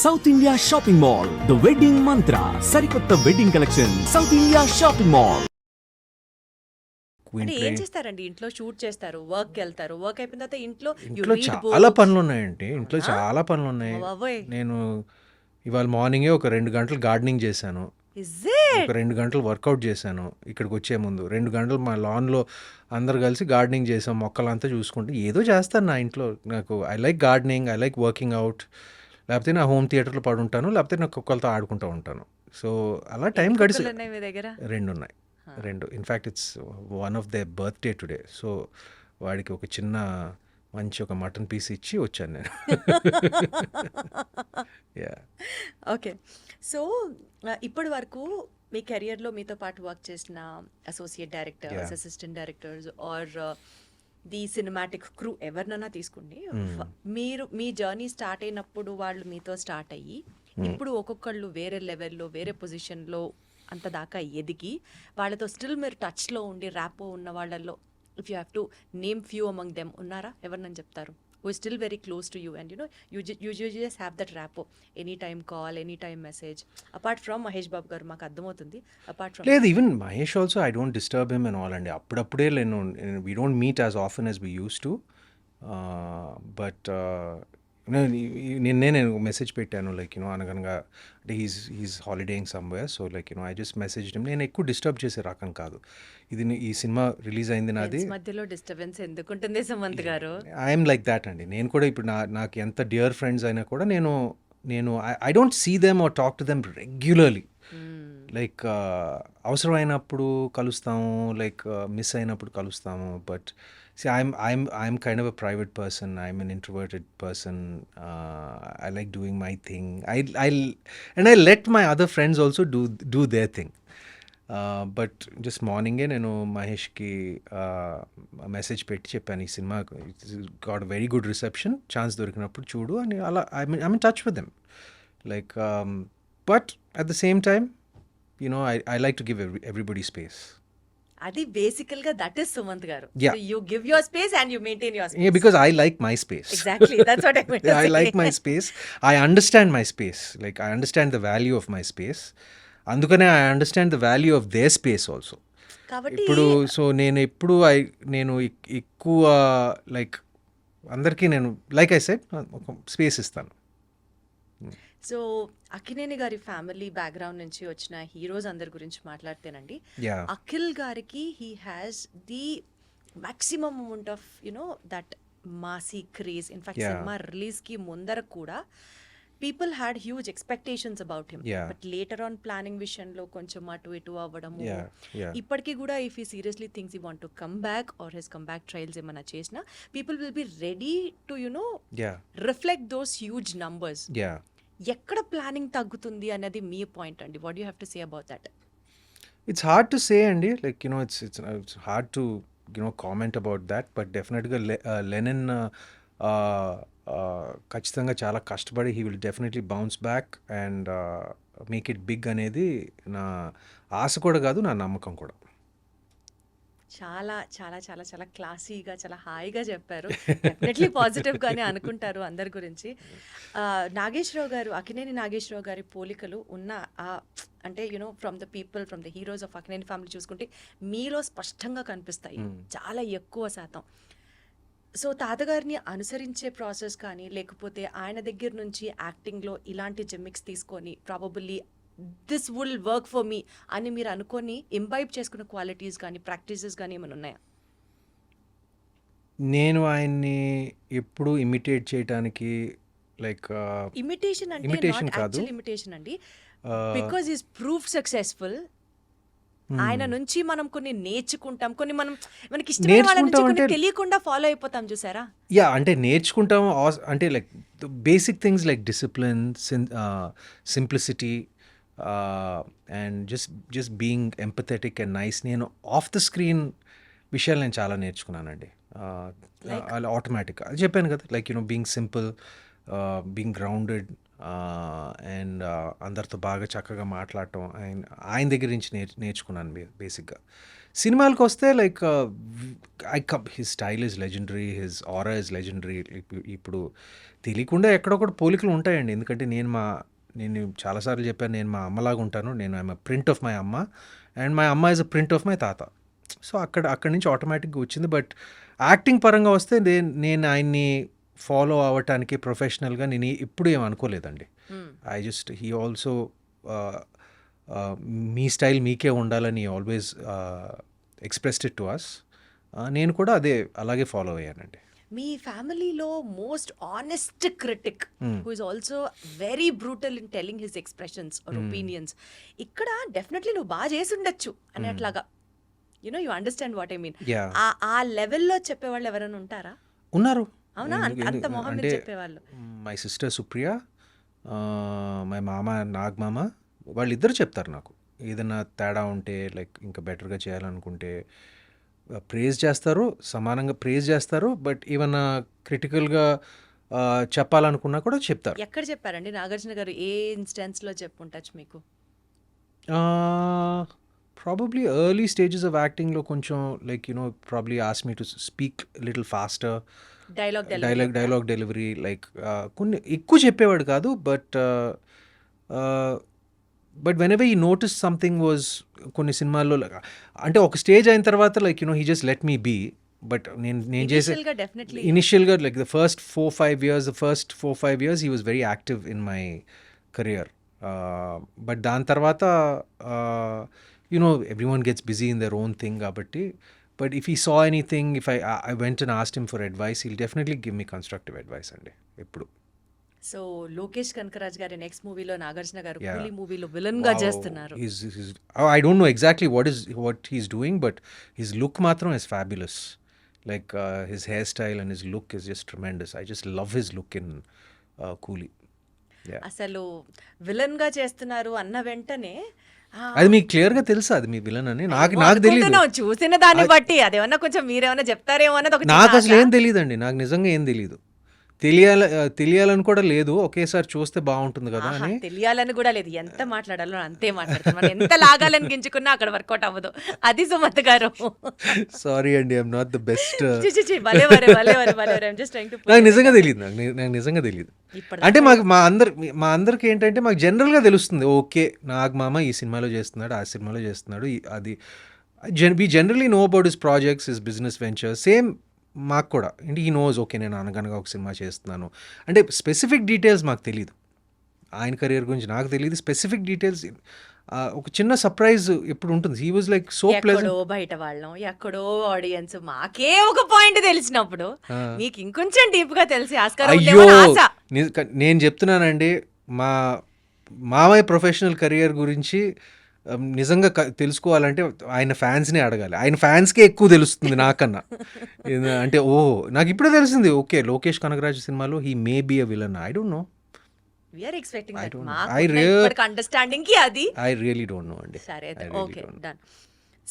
South India shopping mall the wedding మంత్ర సరికొత్త wedding collection south India shopping mall. అంటే ఏం చేస్తారండి ఇంట్లో? షూట్ చేస్తారు, వర్క్ వెళ్తారు, వర్క్ అయిపోయిన తర్వాత ఇంట్లో ఇంట్లో చాలా పనులు ఉన్నాయండి. ఇంట్లో చాలా పనులు ఉన్నాయి. బాబోయ్ నేను ఇవాళ మార్నింగే ఒక 2 గంటలు గార్డెనింగ్ చేశాను. ఇజ్ ఇట్ ఒక 2 గంటలు వర్కౌట్ చేశాను. ఇక్కడికి వచ్చే ముందు 2 గంటలు మా లాన్లో అందరు కలిసి గార్డెనింగ్ చేసాం. మొక్కలంతా చూసుకుంటూ ఏదో చేస్తాను నా ఇంట్లో. నాకు I like gardening, I like working out. లేకపోతే నా హోమ్ థియేటర్లో పడుంటాను, లేకపోతే నా కుక్కలతో ఆడుకుంటూ ఉంటాను. సో అలా టైం గడిచి ఉన్నాయి మీ దగ్గర? 2 ఉన్నాయి. 2 in fact it's one of they birthday today. So వాడికి ఒక చిన్న మంచి ఒక మటన్ పీస్ ఇచ్చి వచ్చాను నేను. Yeah okay. సో ఇప్పటి వరకు మీ కెరియర్లో మీతో పాటు వర్క్ చేసిన associate directors, Yeah. Assistant directors or the cinematic crew ఎవరినైనా తీసుకోండి, మీరు మీ జర్నీ స్టార్ట్ అయినప్పుడు వాళ్ళు మీతో స్టార్ట్ అయ్యి ఇప్పుడు ఒక్కొక్కళ్ళు వేరే లెవెల్లో వేరే పొజిషన్లో అంత దాకా ఎదిగి వాళ్ళతో స్టిల్ మీరు టచ్లో ఉండి ర్యాపో ఉన్న వాళ్ళల్లో if you have to name few among them ఉన్నారా? ఎవరినని చెప్తారు? who is still very close to you and you just have that rapport, anytime call, anytime message, apart from Mahesh Babu garu maaku అర్థమవుతుంది, apart from లేదు, even Mahesh also I don't disturb him and all అండి. అప్పుడప్పుడే నేను we don't meet as often as we use to. But నిన్నే నేను message పెట్టాను like అనగనగా అంటే he's holidaying somewhere. So like I just message him. నేను ఎక్కువ డిస్టర్బ్ చేసే రకం కాదు. ఈ సినిమా రిలీజ్ అయింది నాది. friends మధ్యలో డిస్టర్బెన్స్ ఎందుకుంటుంది సుమంత్ గారు? ఐఎమ్ లైక్ దాట్ అండి. నేను కూడా ఇప్పుడు నాకు ఎంత డియర్ ఫ్రెండ్స్ అయినా కూడా నేను I don't see them or talk to them regularly. Like అవసరమైనప్పుడు కలుస్తాము, లైక్ మిస్ అయినప్పుడు కలుస్తాము. But see I'm kind of a private person. I'm an introverted person. I like doing my thing. I let my other friends also do their thing. But just మార్నింగే నేను మహేష్కి message పెట్టి చెప్పాను, ఈ cinema got very good reception, chance దొరికినప్పుడు చూడు అని. అలా I mean touch with them like. But at the same time I like to give everybody space. అది బేసికల్ గా దట్ ఇస్ సుమంత్ గారు. Yeah. You give your space and you maintain your Yeah, space. because I like my space. Exactly, that's what I meant to I say. like my space. I understand my space. Like I understand the value of my space. అందుకనే I understand the value of their space also. కాబట్టి ఇప్పుడు so నేను ఎక్కువ like అందరికీ నేను like I said ఒక space ఇస్తాను. So Akkineni గారి ఫ్యామిలీ బ్యాక్గ్రౌండ్ నుంచి వచ్చిన హీరోస్ అందరి గురించి మాట్లాడితేనండి, యా అఖిల్ గారికి he has the maximum amount of that Masih craze. In fact Yeah. Cinema release కి ముందర కూడా people had huge expectations about him. Yeah. But later on planning విషయంలో కొంచెం అటు ఇటు అవ్వడము, యా ఇప్పటికీ కూడా if he seriously things he want to come back or his come back trials ఏమైనా చేసినా people will be ready to ya reflect those huge numbers. Ya ఎక్కడ ప్లానింగ్ తగ్గుతుంది అనేది మీ పాయింట్ అండి. What you have to say about that? It's hard to say అండి. Like it's hard to comment about that. But డెఫినెట్గా Lenin ఖచ్చితంగా చాలా కష్టపడి he will definitely bounce back and make it big అనేది నా ఆశ కూడా కాదు, నా నమ్మకం కూడా. చాలా చాలా చాలా చాలా క్లాసీగా చాలా హాయిగా చెప్పారు. డెఫినెట్లీ పాజిటివ్ గానే అనుకుంటారు అందరి గురించి. నాగేశ్వరరావు గారు, అక్కినేని నాగేశ్వరరావు గారి పోలికలు ఉన్న అంటే from the people, from the heroes of Akkineni family చూసుకుంటే మీలో స్పష్టంగా కనిపిస్తాయి, చాలా ఎక్కువ శాతం. సో తాతగారిని అనుసరించే ప్రాసెస్ కానీ లేకపోతే ఆయన దగ్గర నుంచి యాక్టింగ్లో ఇలాంటి జిమ్మిక్స్ తీసుకొని probably this will work for me అని మీరు అనుకొని ఇంబైబ్ చేసుకున్న క్వాలిటీస్ కానీ ప్రాక్టీసెస్ కానీ ఏమైనా ఉన్నాయా? నేను ఆయన్ని ఎప్పుడు ఇమిటేట్ చేయడానికి లైక్ ఇమిటేషన్ అంటే imitation నాట్ కాదు. యాక్చువల్ ఇమిటేషన్ అండి, బికాజ్ ఈస్ ప్రూఫ్ సక్సెస్ఫుల్. ఆయన నుంచి మనం కొన్ని నేర్చుకుంటాం, కొన్ని మనకి ఇష్టమైన వాళ్ళ నుంచి నేర్చుకుంటాం కొన్ని అంటే- తెలియకుండా ఫాలో అయిపోతాం చూసారా? యా అంటే నేర్చుకుంటాం. అంటే like basic things like discipline, simplicity and just being empathetic and nice. నేను ఆఫ్ ద స్క్రీన్ విషయాలు నేను చాలా నేర్చుకున్నానండి. అలా ఆటోమేటిక్గా చెప్పాను కదా, like being simple, being grounded and అందరితో బాగా చక్కగా మాట్లాడటం ఆయన దగ్గర నుంచి నేర్చుకున్నాను బేసిక్గా. సినిమాలకు వస్తే like his style is legendary, his aura is legendary. ఇప్పుడు తెలియకుండా ఎక్కడొక్కడ పోలికలు ఉంటాయండి. ఎందుకంటే నేను చాలాసార్లు చెప్పాను, నేను మా అమ్మలాగా ఉంటాను. నేను ఐఎమ్ ప్రింట్ ఆఫ్ మై అమ్మ అండ్ మై అమ్మ is a print of my తాత. సో అక్కడి నుంచి ఆటోమేటిక్గా వచ్చింది. బట్ యాక్టింగ్ పరంగా వస్తే నేను ఆయన్ని ఫాలో అవ్వటానికి ప్రొఫెషనల్గా నేను ఎప్పుడు ఏం అనుకోలేదండి. ఐ జస్ట్ హీ ఆల్సో మీ స్టైల్ మీకే ఉండాలని always expressed it to us. నేను కూడా అలాగే ఫాలో అయ్యానండి. మీ ఫ్యామిలీలో most honest critic who is also very brutal in telling his expressions or opinions, ఇక్కడ డెఫినెట్లీ నువ్వు బాగా చేసి ఉండొచ్చు అని అట్లాగా you understand what I mean, ఆ లెవెల్లో చెప్పేవాళ్ళు ఎవరైనా ఉంటారా? ఉన్నారు. అవునా? అంత మొహం మీద చెప్పేవాళ్ళు. మై సిస్టర్ సుప్రియ, మై మామ నాగమామ, వాళ్ళిద్దరు చెప్తారు నాకు ఏదైనా తేడా ఉంటే, లైక్ ఇంకా బెటర్గా చేయాలనుకుంటే ప్రేజ్ చేస్తారు, సమానంగా ప్రేజ్ చేస్తారు. బట్ ఏమన్నా క్రిటికల్గా చెప్పాలనుకున్నా కూడా చెప్తారు. ఎక్కడ చెప్పారండి నాగార్జున గారు? ఏ ఇన్స్టెన్స్ లో చెప్పుంటచ్చు మీకు? ప్రాబబ్లీ ఎర్లీ స్టేజెస్ ఆఫ్ యాక్టింగ్లో కొంచెం like probably ask me to speak little faster, dialogue delivery, like కొన్ని ఎక్కువ చెప్పేవాడు కాదు. But whenever he notice something was, కొన్ని సినిమాల్లో అంటే ఒక స్టేజ్ అయిన తర్వాత like he just let me be. But నేను చేసే ఇనిషియల్గా like the first 4-5 years he was very active in my career. But దాని తర్వాత everyone gets busy in their own thing కాబట్టి. But if he saw anything, if I went and asked him for advice, he'll definitely give me constructive advice అండి ఎప్పుడు. So Lokesh Kanagaraj గారి next మూవీలో నాగార్జున గారు కూలీ మూవీలో విలన్ గా చేస్తున్నారు. I don't know exactly what he's doing, but his look matram is fabulous. Like his hairstyle and his look is just tremendous. I just love his look in Coolie. Yeah. అసలు villain గా చేస్తున్నారు అన్న వెంటనే అది మీకు clear గా తెలుసా అది మీ విలన్ అని? నాకు తెలియదు. చూసిన దాన్ని బట్టి అదేమన్నా కొంచెం మీరేమన్నా చెప్తారేమో అన్నది. నాకు అసలు ఏం తెలియదండి, నాకు నిజంగా ఏం తెలియదు. తెలియాలని కూడా లేదు, ఒకేసారి చూస్తే బాగుంటుంది కదా అని. తెలియాలని కూడా లేదు, ఎంత మాట్లాడాలో అంతే మాట్లాడుతున్నాం. ఎంత లాగాలని గించుకున్నా అక్కడ వర్కౌట్ అవ్వదు. అది సుమత్ గారు. సారీ అండి, ఐఎమ్ నాట్ ద బెస్ట్. నాకు నిజంగా తెలియదు, నాకు నిజంగా తెలియదు. అంటే మా అందరికి ఏంటంటే మాకు జనరల్గా తెలుస్తుంది, ఓకే నాగమామ ఈ సినిమాలో చేస్తున్నాడు, ఆ సినిమాలో చేస్తున్నాడు, అది we generally know about his projects, his business ventures. Same మాకు కూడా అంటే ఈ నోస్, ఓకే నేను అనగనగా ఒక సినిమా చేస్తున్నాను అంటే స్పెసిఫిక్ డీటెయిల్స్ మాకు తెలియదు. ఆయన కెరియర్ గురించి నాకు తెలియదు స్పెసిఫిక్ డీటెయిల్స్. ఒక చిన్న సర్ప్రైజ్ ఎప్పుడు ఉంటుంది. He was like so pleasant. బయట వాళ్ళం ఎక్కడో ఆడియన్స్ మాకే ఒక పాయింట్ తెలిసినప్పుడు మీకు ఇంకొంచెం డీప్ గా తెలిసి అయ్యో నేను చెప్తున్నానండి, మా మామయ్య ప్రొఫెషనల్ కెరియర్ గురించి నిజంగా తెలుసుకోవాలంటే ఆయన ఫ్యాన్స్నే అడగాలి. ఆయన ఫ్యాన్స్కే ఎక్కువ తెలుస్తుంది నాకన్నా. అంటే నాకు ఇప్పుడే తెలిసింది, ఓకే లోకేష్ కనగరాజు సినిమాలో he may be a villain. I don't know. Understanding కి అది I really don't know అండి. సరే ఓకే డన్.